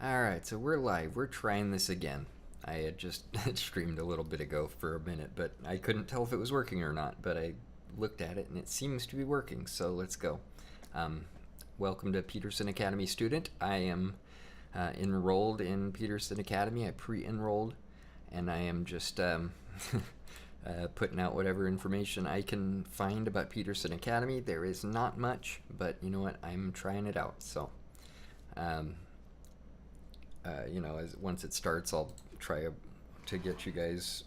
Alright, so we're live. We're trying this again. I had just streamed a little bit ago for a minute, but I couldn't tell if it was working or not. But I looked at it and it seems to be working, so let's go. Um, Welcome to Peterson Academy student. I am enrolled in Peterson Academy. I pre-enrolled, and I am just putting out whatever information I can find about Peterson Academy. There is not much, but you know what? I'm trying it out, so... once it starts, I'll try to get you guys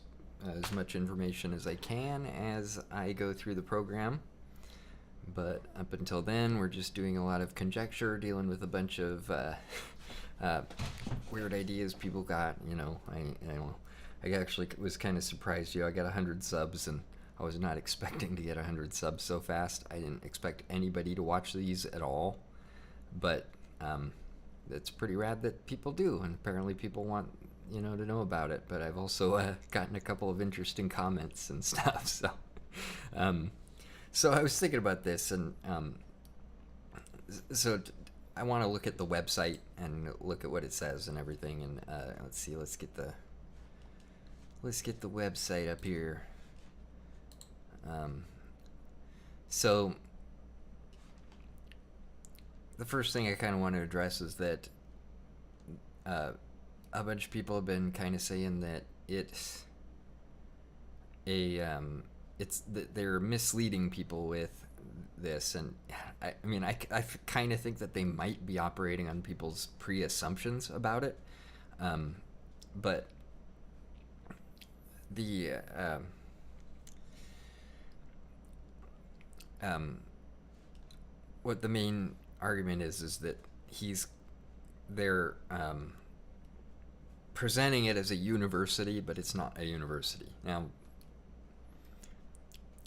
as much information as I can as I go through the program. But up until then, we're just doing a lot of conjecture, dealing with a bunch of weird ideas people got. I actually was kind of surprised. I got 100 subs, and I was not expecting to get 100 subs so fast. I didn't expect anybody to watch these at all, but it's pretty rad that people do, and apparently people want to know about it. But I've also gotten a couple of interesting comments and stuff. So I was thinking about this, and I want to look at the website and look at what it says and everything. And let's see, let's get the website up here. So the first thing I kind of want to address is that a bunch of people have been kind of saying that they're misleading people with this, and I kind of think that they might be operating on people's pre-assumptions about it, but the what the main argument is that they're presenting it as a university, but it's not a university. Now,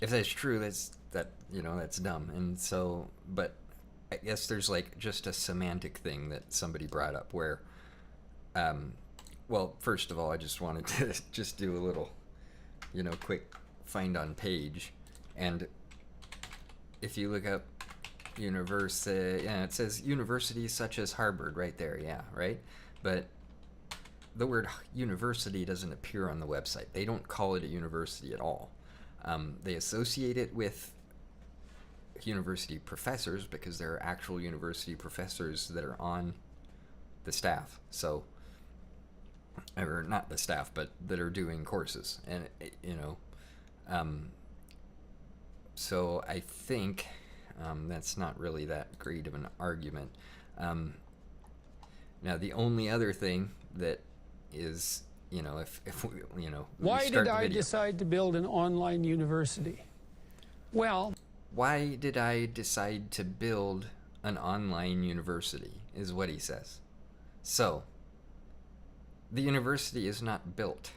if that's true, that's dumb. And so, but I guess there's just a semantic thing that somebody brought up where, well, first of all, I just wanted to just do a little, quick find on page, and if you look up university, it says universities such as Harvard right there, right? But the word university doesn't appear on the website. They don't call it a university at all. They associate it with university professors because there are actual university professors that are on the staff. So, or not the staff, but that are doing courses. And, so I think that's not really that great of an argument. Now, the only other thing that is, if we, Why did I decide to build an online university? Well, why did I decide to build an online university is what he says. So, the university is not built.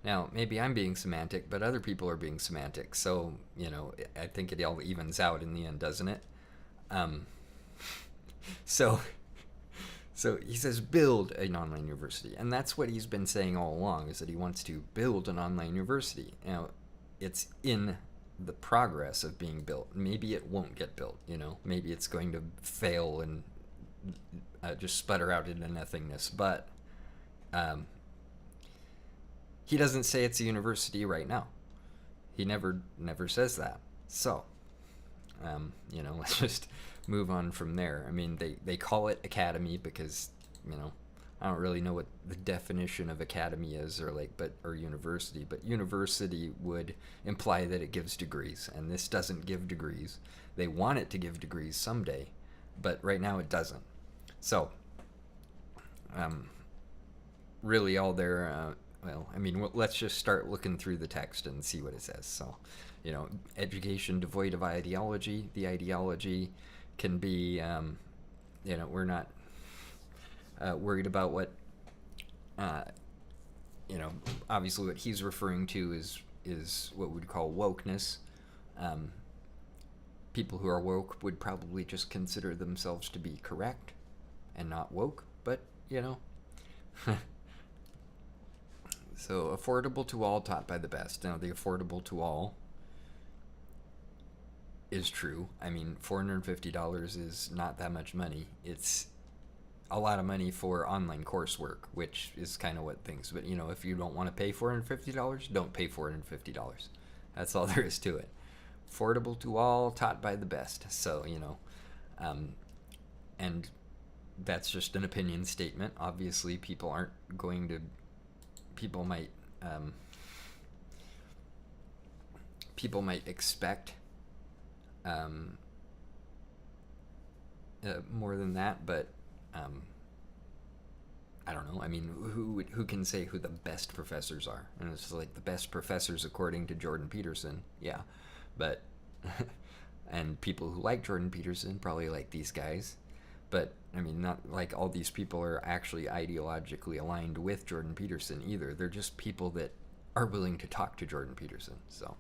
Now, maybe I'm being semantic, but other people are being semantic. So, I think it all evens out in the end, doesn't it? So he says build an online university, and that's what he's been saying all along, is that he wants to build an online university. Now, it's in the progress of being built. Maybe it won't get built, maybe it's going to fail and just sputter out into nothingness, but he doesn't say it's a university right now. He never says that. So, let's just move on from there. I mean, they call it academy because, I don't really know what the definition of academy is or university, but university would imply that it gives degrees, and this doesn't give degrees. They want it to give degrees someday, but right now it doesn't. So, really all they're, let's just start looking through the text and see what it says. So, education devoid of ideology. The ideology can be, we're not worried about what, obviously what he's referring to is what we'd call wokeness. People who are woke would probably just consider themselves to be correct and not woke, but, So, affordable to all, taught by the best. Now, the affordable to all is true. I mean, $450 is not that much money. It's a lot of money for online coursework, which is kind of what things. But if you don't want to pay $450, don't pay $450. That's all there is to it. Affordable to all, taught by the best. So and that's just an opinion statement. Obviously, people aren't going to. People might expect more than that, but I don't know. I mean, who can say who the best professors are? And it's like the best professors according to Jordan Peterson, yeah, but and people who like Jordan Peterson probably like these guys, but I mean, not like all these people are actually ideologically aligned with Jordan Peterson either. They're just people that are willing to talk to Jordan Peterson. So.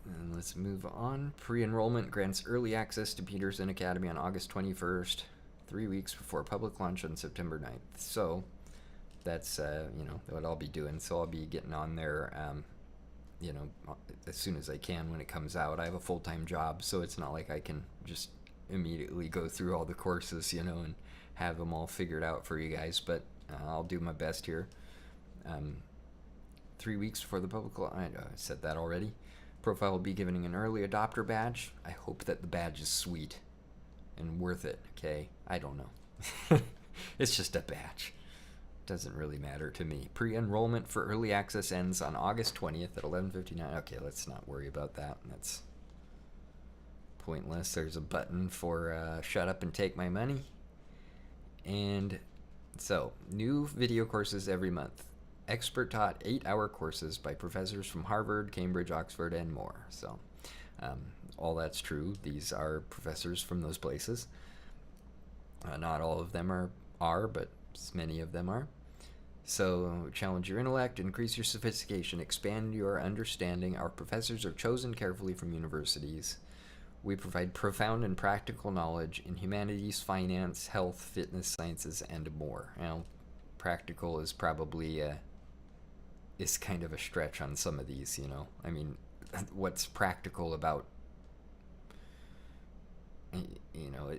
And let's move on. Pre-enrollment grants early access to Peterson Academy on August 21st, 3 weeks before public launch on September 9th. So that's, what I'll be doing. So I'll be getting on there, as soon as I can when it comes out. I have a full-time job, so it's not like I can just immediately go through all the courses, and have them all figured out for you guys. But I'll do my best here. 3 weeks before the public launch. I said that already. Profile will be given an early adopter badge. I hope that the badge is sweet and worth it, okay? I don't know. It's just a badge. Doesn't really matter to me. Pre-enrollment for early access ends on August 20th at 11:59. Okay, let's not worry about that. That's pointless. There's a button for shut up and take my money. And so, new video courses every month. Expert taught 8-hour courses by professors from Harvard, Cambridge, Oxford, and more. So, all that's true. These are professors from those places. Not all of them are, but many of them are. So, challenge your intellect, increase your sophistication, expand your understanding. Our professors are chosen carefully from universities. We provide profound and practical knowledge in humanities, finance, health, fitness, sciences, and more. Now, practical is probably is kind of a stretch on some of these, I mean, what's practical about,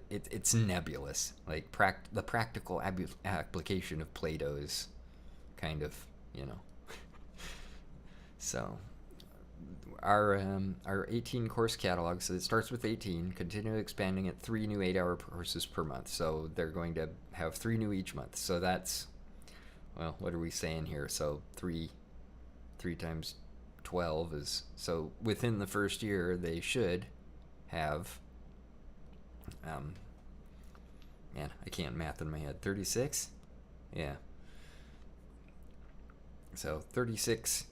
it's nebulous. Like the practical application of Plato is kind of, So our 18 course catalog, so it starts with 18, continue expanding at 3 new 8-hour courses per month. So they're going to have 3 new each month. So that's, well, what are we saying here? So 3 times 12 is, so within the first year they should have, man, I can't math in my head, 36? Yeah. So 36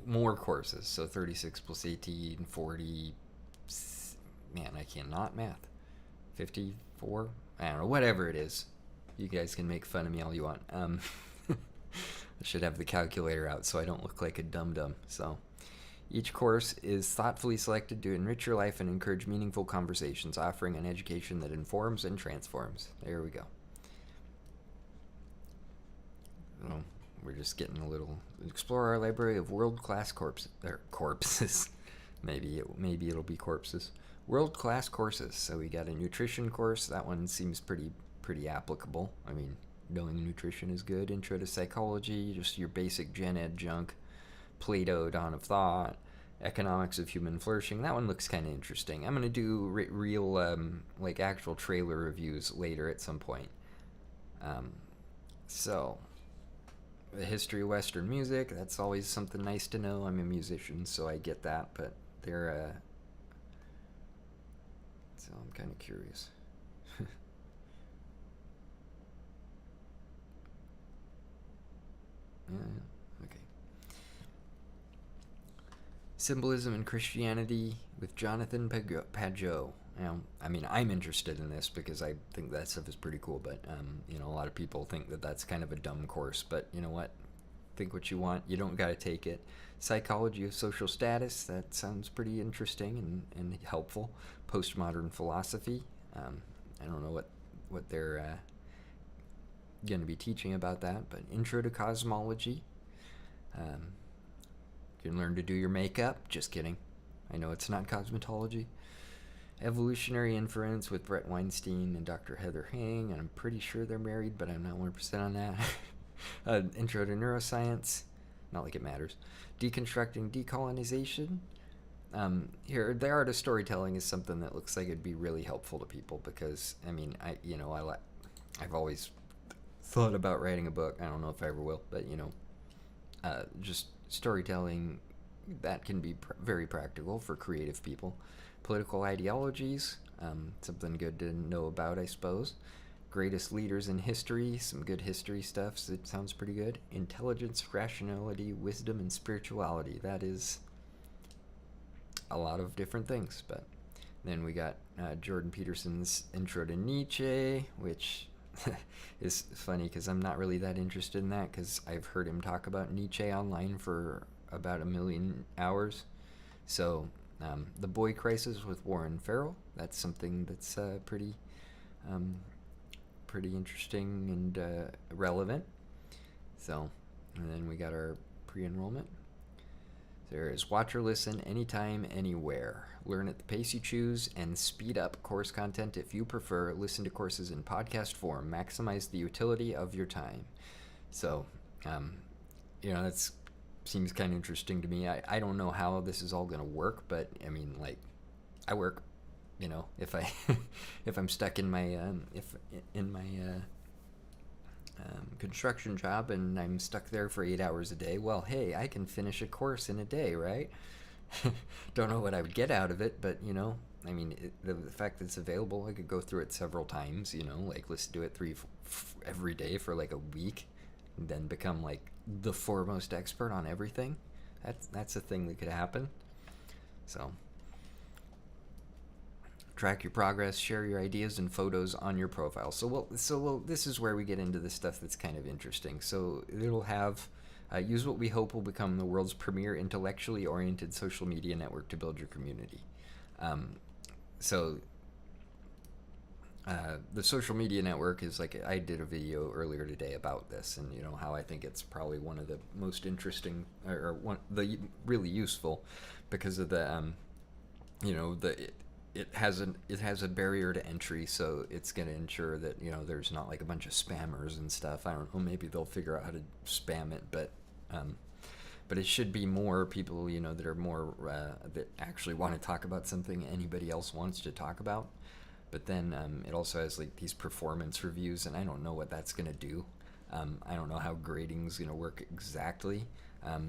more courses. So 36 plus 18, 40, man, I cannot math. 54? I don't know, whatever it is. You guys can make fun of me all you want. I should have the calculator out so I don't look like a dum-dum. So each course is thoughtfully selected to enrich your life and encourage meaningful conversations, offering an education that informs and transforms. There we go. Oh, we're just getting a little, explore our library of world-class corpses. Maybe it'll be corpses. World-class courses. So we got a nutrition course. That one seems pretty applicable. I mean, knowing nutrition is good. Intro to psychology, just your basic gen ed junk. Plato, Dawn of Thought, Economics of Human Flourishing. That one looks kind of interesting. I'm going to do real, like actual trailer reviews later at some point. So, the history of Western music, that's always something nice to know. I'm a musician, so I get that, but they're, so I'm kind of curious. Okay. Symbolism in Christianity with Jonathan Pageau. Now, I mean, I'm interested in this because I think that stuff is pretty cool, but, a lot of people think that that's kind of a dumb course, but you know what? Think what you want. You don't got to take it. Psychology of Social Status, that sounds pretty interesting and helpful. Postmodern philosophy. I don't know what they're going to be teaching about that, but Intro to Cosmology. You can learn to do your makeup. Just kidding. I know it's not cosmetology. Evolutionary Inference with Brett Weinstein and Dr. Heather Hang, and I'm pretty sure they're married, but I'm not 100% on that. Intro to Neuroscience, not like it matters. Deconstructing Decolonization. Here, the art of storytelling is something that looks like it'd be really helpful to people because, I mean, I've always thought about writing a book. I don't know if I ever will, but, just storytelling, that can be very practical for creative people. Political ideologies, something good to know about, I suppose. Greatest leaders in history, some good history stuff, so it sounds pretty good. Intelligence, rationality, wisdom, and spirituality. That is a lot of different things, but then we got Jordan Peterson's Intro to Nietzsche, which is funny because I'm not really that interested in that because I've heard him talk about Nietzsche online for about 1 million hours. So The Boy Crisis with Warren Farrell, that's something that's pretty interesting and relevant. So, and then we got our pre-enrollment. There is watch or listen anytime, anywhere. Learn at the pace you choose and speed up course content if you prefer. Listen to courses in podcast form. Maximize the utility of your time. So, that seems kind of interesting to me. I don't know how this is all going to work, but I mean, like, I work, if I if I'm stuck in my construction job and I'm stuck there for 8 hours a day, well, hey, I can finish a course in a day, right? Don't know what I would get out of it, but I mean, the fact that it's available, I could go through it several times, like listen to it every day for like a week, and then become like the foremost expert on everything. That's a thing that could happen. So track your progress, share your ideas and photos on your profile. So this is where we get into the stuff that's kind of interesting. So it'll have use what we hope will become the world's premier intellectually oriented social media network to build your community. The social media network is like, I did a video earlier today about this, and how I think it's probably one of the most interesting the really useful because of the it has a barrier to entry, so it's going to ensure that there's not like a bunch of spammers and stuff. I don't know, maybe they'll figure out how to spam it, but it should be more people that are more that actually want to talk about something anybody else wants to talk about. But then it also has like these performance reviews, and I don't know what that's going to do. I don't know how grading's going to work exactly,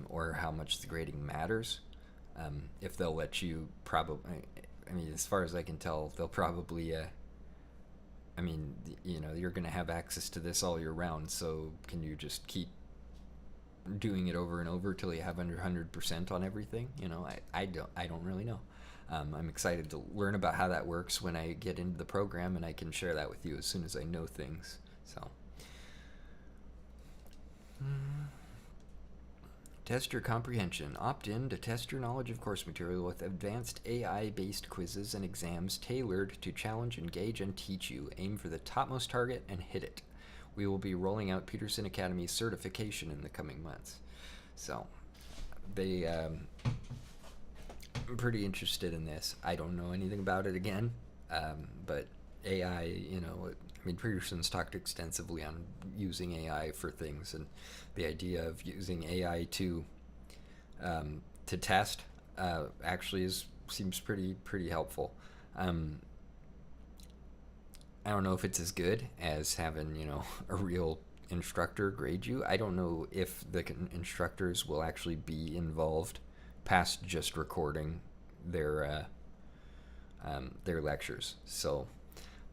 or how much the grading matters. If they'll let you as far as I can tell, they'll probably, you're going to have access to this all year round, so can you just keep doing it over and over till you have under 100% on everything? I don't really know. I'm excited to learn about how that works when I get into the program, and I can share that with you as soon as I know things. So, test your comprehension. Opt in to test your knowledge of course material with advanced AI-based quizzes and exams tailored to challenge, engage, and teach you. Aim for the topmost target and hit it. We will be rolling out Peterson Academy certification in the coming months. So, I'm pretty interested in this. I don't know anything about it again, but AI, Peterson's talked extensively on using AI for things, and the idea of using AI to test actually seems pretty helpful. I don't know if it's as good as having a real instructor grade you. I don't know if the instructors will actually be involved past just recording their lectures. So,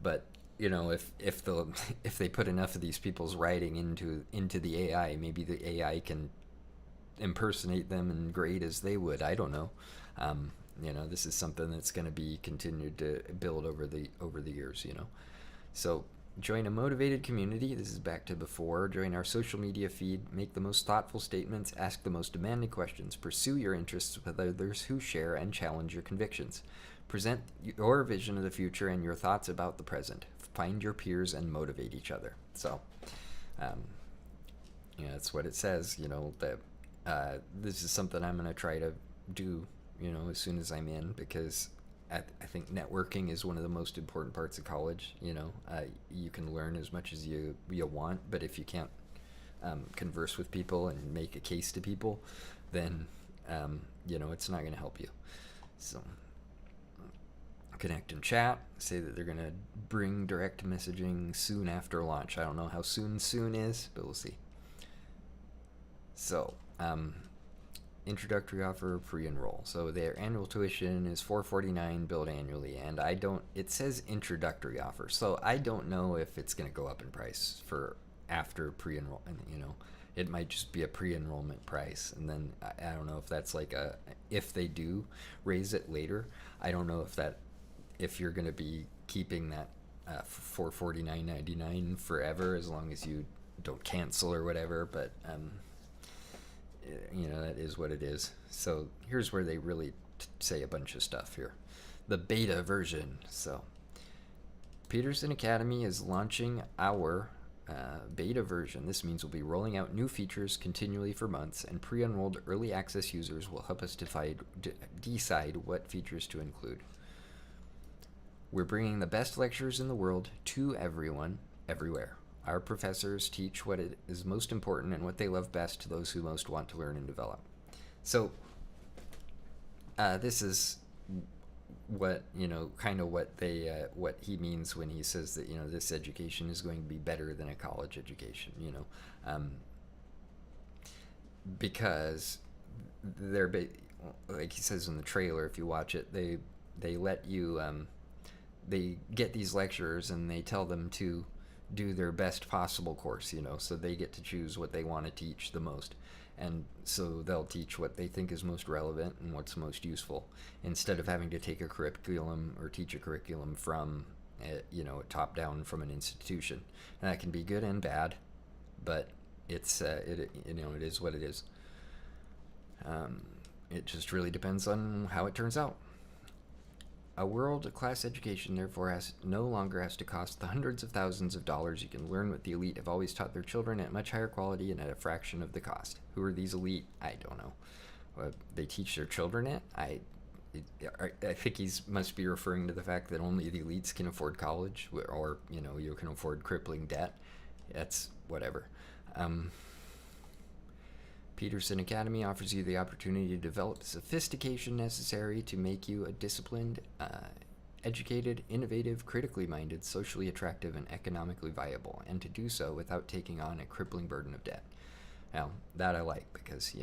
but if they put enough of these people's writing into the AI, maybe the AI can impersonate them and grade as they would. I don't know. This is something that's going to be continued to build over the years. So join a motivated community. This is back to before. Join our social media feed. Make the most thoughtful statements. Ask the most demanding questions. Pursue your interests with others who share and challenge your convictions. Present your vision of the future and your thoughts about the present. Find your peers and motivate each other. So, that's what it says. That this is something I'm going to try to do. As soon as I'm in, because I think networking is one of the most important parts of college. You can learn as much as you want, but if you can't converse with people and make a case to people, then it's not going to help you. So connect and chat. Say that they're going to bring direct messaging soon after launch. I don't know how soon is, but we'll see. So introductory offer, pre-enroll. So their annual tuition is $449 billed annually, and it says introductory offer, so I don't know if it's going to go up in price for after pre-enroll. It might just be a pre-enrollment price, and then I don't know if that's like if they do raise it later, I don't know if you're going to be keeping that $449.99 forever, as long as you don't cancel or whatever, but that is what it is. So here's where they really say a bunch of stuff here. The beta version. So Peterson Academy is launching our beta version. This means we'll be rolling out new features continually for months, and pre-enrolled early access users will help us decide what features to include. We're bringing the best lectures in the world to everyone, everywhere. Our professors teach what is most important and what they love best to those who most want to learn and develop. So this is what what he means when he says that this education is going to be better than a college education. Because they're like he says in the trailer, if you watch it, they let you they get these lecturers and they tell them to do their best possible course, so they get to choose what they want to teach the most, and so they'll teach what they think is most relevant and what's most useful, instead of having to take a curriculum or teach a curriculum from top down from an institution. And that can be good and bad, but it's it is what it is. It just really depends on how it turns out. A world-class education, therefore, no longer has to cost the hundreds of thousands of dollars. You can learn what the elite have always taught their children at much higher quality and at a fraction of the cost. Who are these elite? I don't know. They teach their children it? I think he must be referring to the fact that only the elites can afford college, or you can afford crippling debt. That's whatever. Peterson Academy offers you the opportunity to develop the sophistication necessary to make you a disciplined, educated, innovative, critically minded, socially attractive, and economically viable, and to do so without taking on a crippling burden of debt. Now, that I like, because,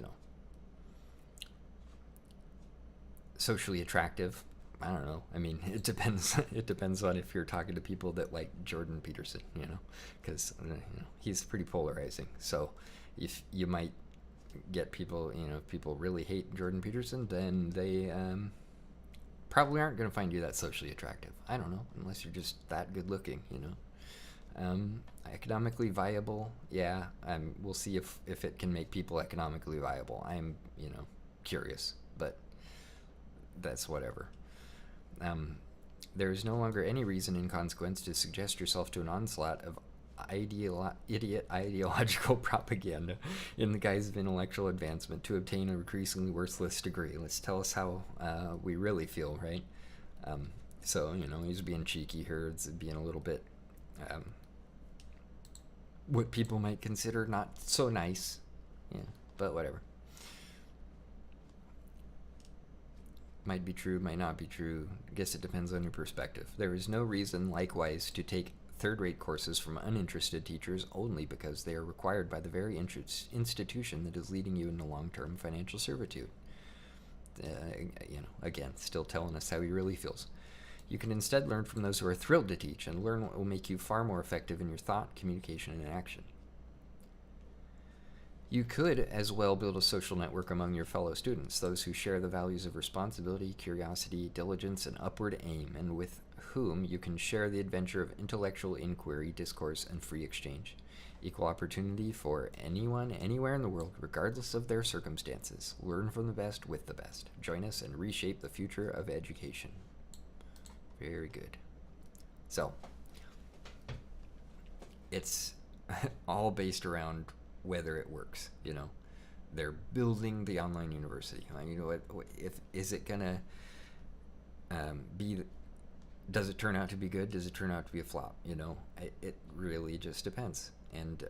socially attractive, I don't know. I mean, it depends. It depends on if you're talking to people that like Jordan Peterson, because he's pretty polarizing. So if you might get people, if people really hate Jordan Peterson, then they probably aren't going to find you that socially attractive. I don't know, unless you're just that good looking, Economically viable, yeah. We'll see if it can make people economically viable. I'm, curious, but that's whatever. There is no longer any reason in consequence to suggest yourself to an onslaught of idiot ideological propaganda in the guise of intellectual advancement to obtain a increasingly worthless degree. Let's tell us how we really feel, right? So, he's being cheeky here. It's being a little bit what people might consider not so nice. Yeah, but whatever. Might be true, might not be true. I guess it depends on your perspective. There is no reason, likewise, to take third-rate courses from uninterested teachers only because they are required by the very institution that is leading you into long-term financial servitude. Again, still telling us how he really feels. You can instead learn from those who are thrilled to teach and learn what will make you far more effective in your thought, communication, and action. You could as well build a social network among your fellow students, those who share the values of responsibility, curiosity, diligence, and upward aim, and with whom you can share the adventure of intellectual inquiry, discourse, and free exchange. Equal opportunity for anyone, anywhere in the world, regardless of their circumstances. Learn from the best with the best. Join us and reshape the future of education. Very good. So, it's all based around whether it works. They're building the online university. What if is it gonna B, does it turn out to be good? Does it turn out to be a flop? It really just depends. And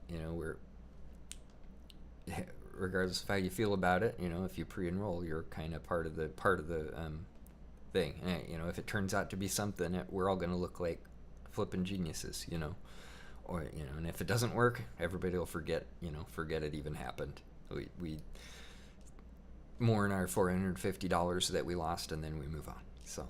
we're regardless of how you feel about it, if you pre-enroll, you're kind of part of the thing. And, if it turns out to be something, we're all going to look like flipping geniuses, or and if it doesn't work, everybody will forget it even happened. We mourn our $450 that we lost, and then we move on. So,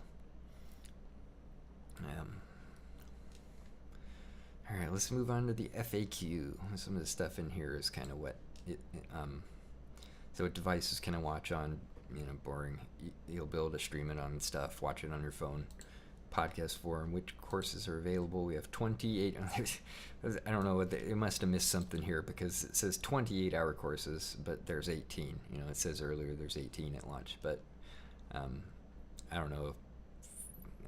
all right, let's move on to the FAQ. Some of the stuff in here is kind of what so what devices can I watch on? Boring. You'll be able to stream it on stuff, watch it on your phone. Podcast forum, which courses are available? We have 28. I don't know what it must have missed something here, because it says 28-hour courses, but there's 18. It says earlier there's 18 at launch, but I don't know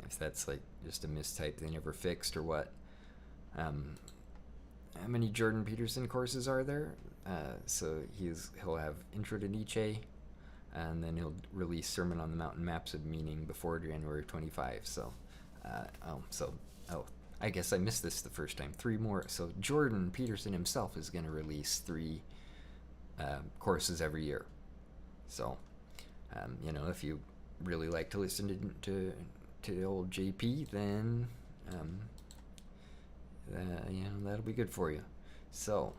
if that's like just a mistype they never fixed or what. How many Jordan Peterson courses are there? So he'll have Intro to Nietzsche, and then he'll release Sermon on the Mount and Maps of Meaning before January 25. So, I guess I missed this the first time. 3 more. So Jordan Peterson himself is going to release 3 courses every year. So, if you really like to listen to old JP, then that'll be good for you. So,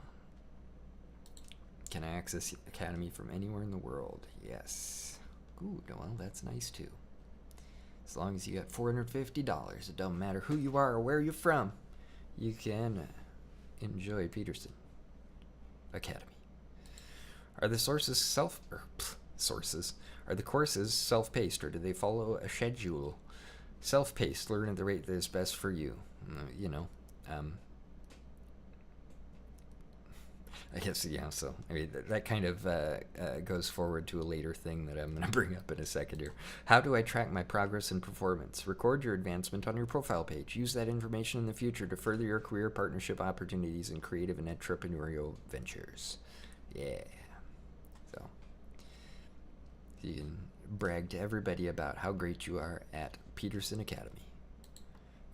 can I access Academy from anywhere in the world? Yes. Ooh, well, that's nice too. As long as you got $450, it don't matter who you are or where you're from, you can enjoy Peterson Academy. Are the Are the courses self-paced, or do they follow a schedule? Self-paced, learn at the rate that is best for you. I guess, so, that kind of goes forward to a later thing that I'm going to bring up in a second here. How do I track my progress and performance? Record your advancement on your profile page. Use that information in the future to further your career, partnership opportunities, and creative and entrepreneurial ventures. Yeah. So, you can brag to everybody about how great you are at Peterson Academy.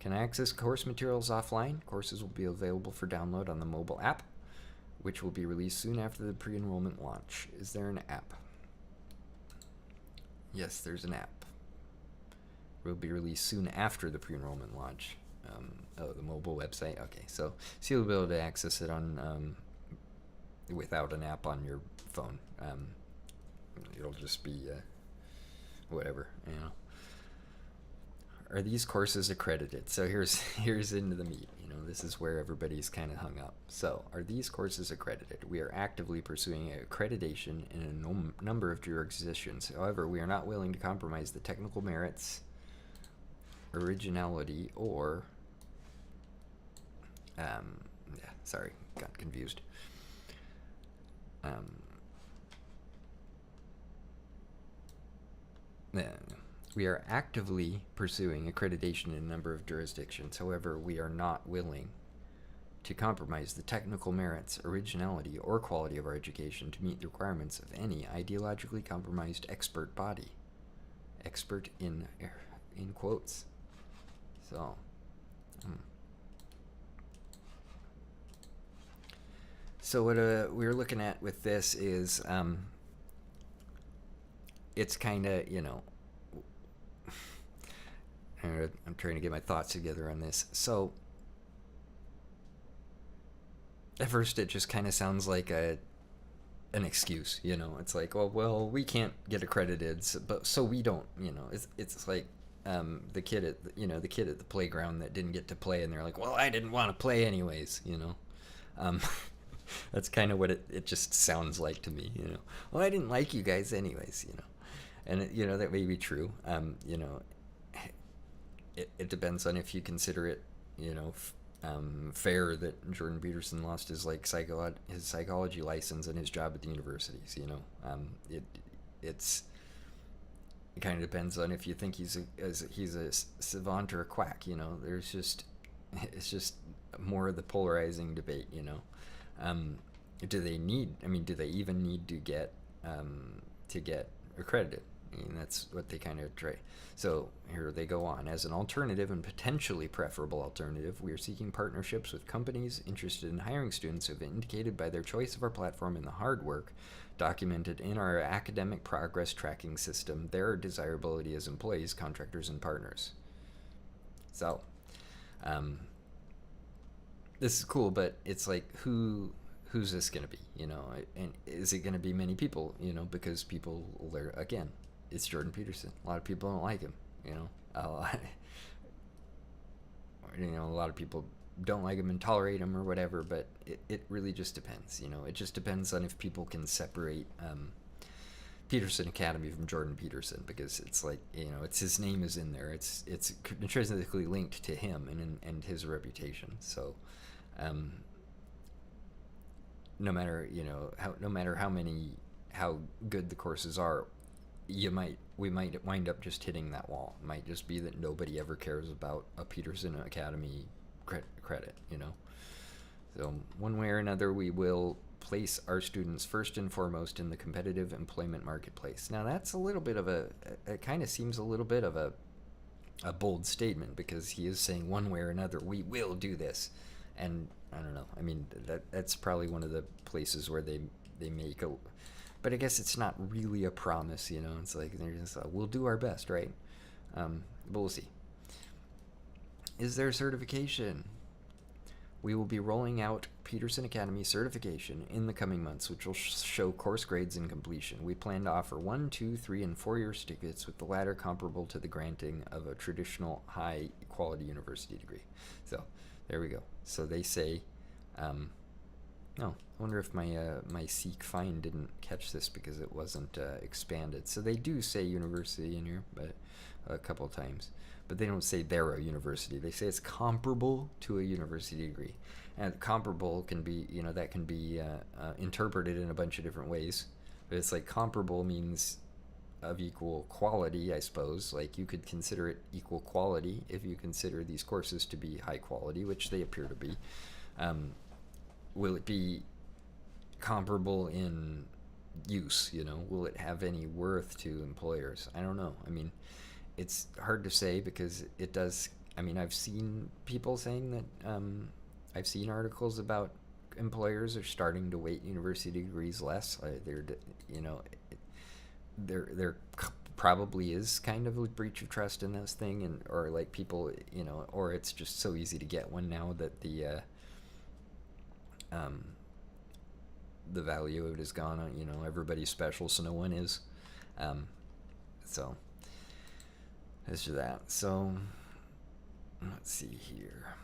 Can I access course materials offline? Courses will be available for download on the mobile app, which will be released soon after the pre-enrollment launch. Is there an app? Yes, there's an app. It will be released soon after the pre-enrollment launch. The mobile website. Okay, so you'll be able to access it on without an app on your phone. It'll just be whatever, Are these courses accredited? So here's into the meat. This is where everybody's kind of hung up. So, are these courses accredited? We are actively pursuing accreditation in a number of jurisdictions. However, we are not willing to compromise the technical merits, originality, or got confused. We are actively pursuing accreditation in a number of jurisdictions. However, we are not willing to compromise the technical merits, originality, or quality of our education to meet the requirements of any ideologically compromised expert body. Expert in quotes. So, So what we're looking at with this is it's kind of, I'm trying to get my thoughts together on this. So at first it just kind of sounds like an excuse, It's like, well, we can't get accredited, so we don't, It's like the kid at the playground that didn't get to play, and they're like, well, I didn't want to play anyways, That's kind of what it just sounds like to me, Well, I didn't like you guys anyways, And that may be true. It depends on if you consider it, fair that Jordan Peterson lost his his psychology license and his job at the universities. It kind of depends on if you think he's a savant or a quack. It's just more of the polarizing debate. Do they even need to get accredited? And that's what they kind of try. So here they go on. As an alternative and potentially preferable alternative, we are seeking partnerships with companies interested in hiring students who have indicated by their choice of our platform and the hard work documented in our academic progress tracking system their desirability as employees, contractors, and partners. So, this is cool, but it's like, who's this going to be, and is it going to be many people, because people, again, it's Jordan Peterson. A lot of people don't like him, a lot of people don't like him and tolerate him or whatever, but it really just depends, it just depends on if people can separate Peterson Academy from Jordan Peterson, because it's like, it's his name is in there, it's intrinsically linked to him and his reputation. So no matter how good the courses are, we might wind up just hitting that wall. It might just be that nobody ever cares about a Peterson Academy credit, So one way or another, we will place our students first and foremost in the competitive employment marketplace. Now that's a little bit of it kind of seems a little bit of a bold statement, because he is saying one way or another we will do this, and I don't know. I mean, that's probably one of the places where they make a, but I guess it's not really a promise, It's like they're just like, we'll do our best, right? But we'll see. Is there certification? We will be rolling out Peterson Academy certification in the coming months, which will show course grades and completion. We plan to offer 1, 2, 3, and 4-year certificates, with the latter comparable to the granting of a traditional high-quality university degree. So there we go. So they say, I wonder if my Seek find didn't catch this because it wasn't expanded. So they do say university in here, but a couple of times. But they don't say they're a university. They say it's comparable to a university degree. And comparable can be, that can be interpreted in a bunch of different ways. But it's like comparable means of equal quality, I suppose. Like you could consider it equal quality if you consider these courses to be high quality, which they appear to be. Will it be comparable in use? Will it have any worth to employers? I don't know. I mean, it's hard to say, because it does. I mean, I've seen people saying that. I've seen articles about employers are starting to weight university degrees less. There probably is kind of a breach of trust in this thing, and or like people, or it's just so easy to get one now that the value of it is gone. Everybody's special, so no one is. So it's just that. So let's see here.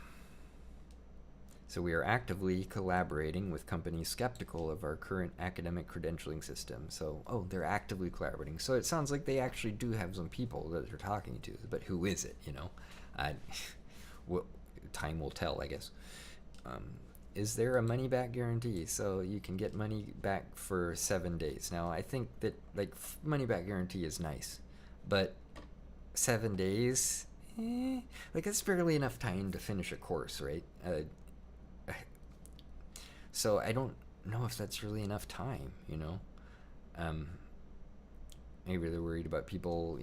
So we are actively collaborating with companies skeptical of our current academic credentialing system. So, they're actively collaborating. So it sounds like they actually do have some people that they're talking to, but who is it, time will tell, I guess. Is there a money-back guarantee? So you can get money back for 7 days. Now, I think that, money-back guarantee is nice, but 7 days? That's barely enough time to finish a course, right? So I don't know if that's really enough time, Maybe they're worried about people,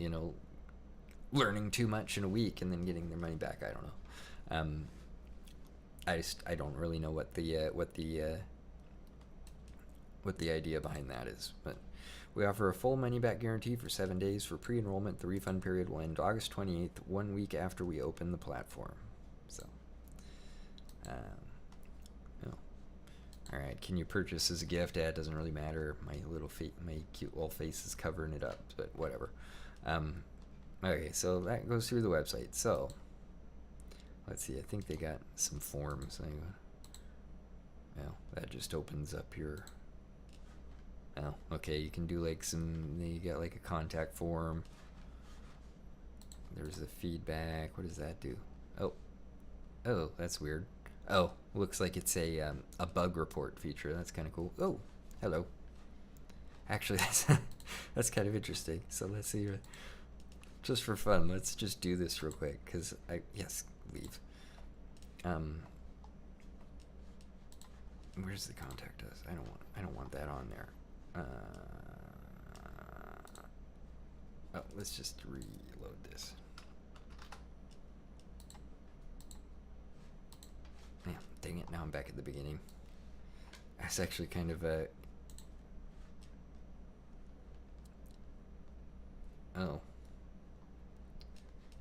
learning too much in a week and then getting their money back. I don't know. I don't really know what the idea behind that is, but we offer a full money-back guarantee for 7 days for pre-enrollment. The refund period will end August 28th, 1 week after we open the platform. So, all right. Can you purchase as a gift? It doesn't really matter. My cute little face is covering it up, but whatever. Okay, so that goes through the website. So let's see. I think they got some forms. Well, that just opens up your. Oh, okay. You can do you got a contact form. There's the feedback. What does that do? Oh, that's weird. Oh, looks like it's a bug report feature. That's kind of cool. Oh, hello. Actually, that's kind of interesting. So let's see. Just for fun, let's just do this real quick. Leave. Where's the contact us? I don't want that on there. Oh, let's just reload this. Yeah, dang it, now I'm back at the beginning. That's actually kind of a... Oh.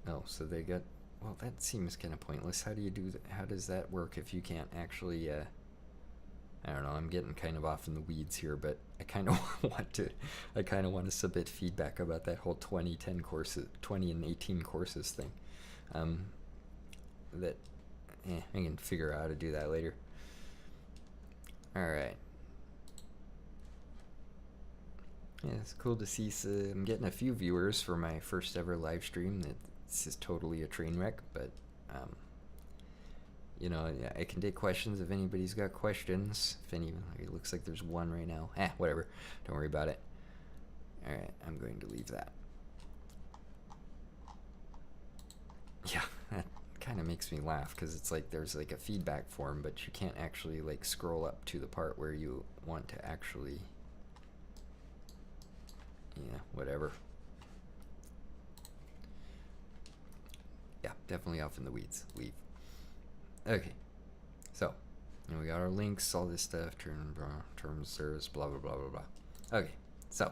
Oh, so they got... Well, that seems kind of pointless. How do you do that? How does that work if you can't actually... I don't know, I'm getting kind of off in the weeds here, but I kind of want to submit feedback about that whole 20 and 18 courses thing. I can figure out how to do that later. Alright. Yeah, it's cool to see. I'm getting a few viewers for my first ever live stream. This is totally a train wreck, but you know, yeah, I can take questions if anybody's got questions. It looks like there's one right now. Whatever. Don't worry about it. All right, I'm going to leave that. Yeah, that kind of makes me laugh because it's like there's like a feedback form, but you can't actually like scroll up to the part where you want to actually. Yeah, whatever. Yeah, definitely off in the weeds. Leave. Okay, so we got our links, all this stuff, terms of service, blah blah blah blah blah. Okay, so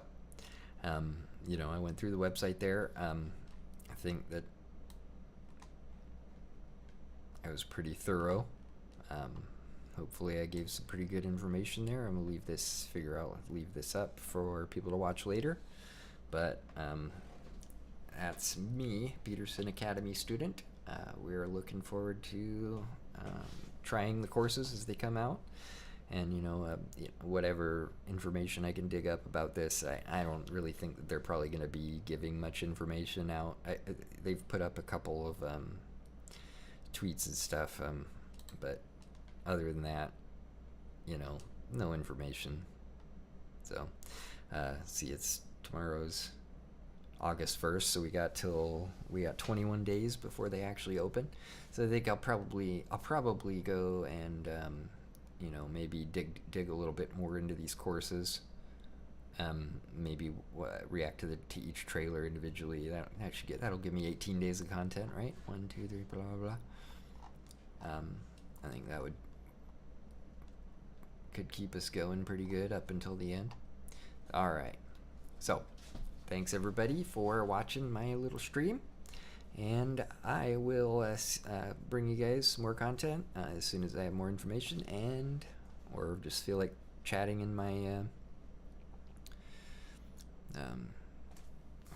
you know, I went through the website there. I think that I was pretty thorough. Hopefully, I gave some pretty good information there. I'm gonna leave this up for people to watch later. But that's me, Peterson Academy student. We're looking forward to trying the courses as they come out, and you know, whatever information I can dig up about this. I don't really think that they're probably going to be giving much information out. They've put up a couple of tweets and stuff, but other than that, you know, no information. So see, it's tomorrow's August 1st, so we got 21 days before they actually open. So I think I'll probably go and you know, maybe dig a little bit more into these courses. Maybe react to each trailer individually. That'll give me 18 days of content, right? 1, 2, 3, blah blah blah. I think that could keep us going pretty good up until the end. All right, so thanks everybody for watching my little stream, and I will bring you guys more content as soon as I have more information, or just feel like chatting in my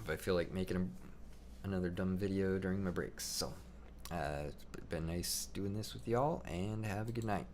if I feel like making another dumb video during my breaks. So it's been nice doing this with y'all, and have a good night.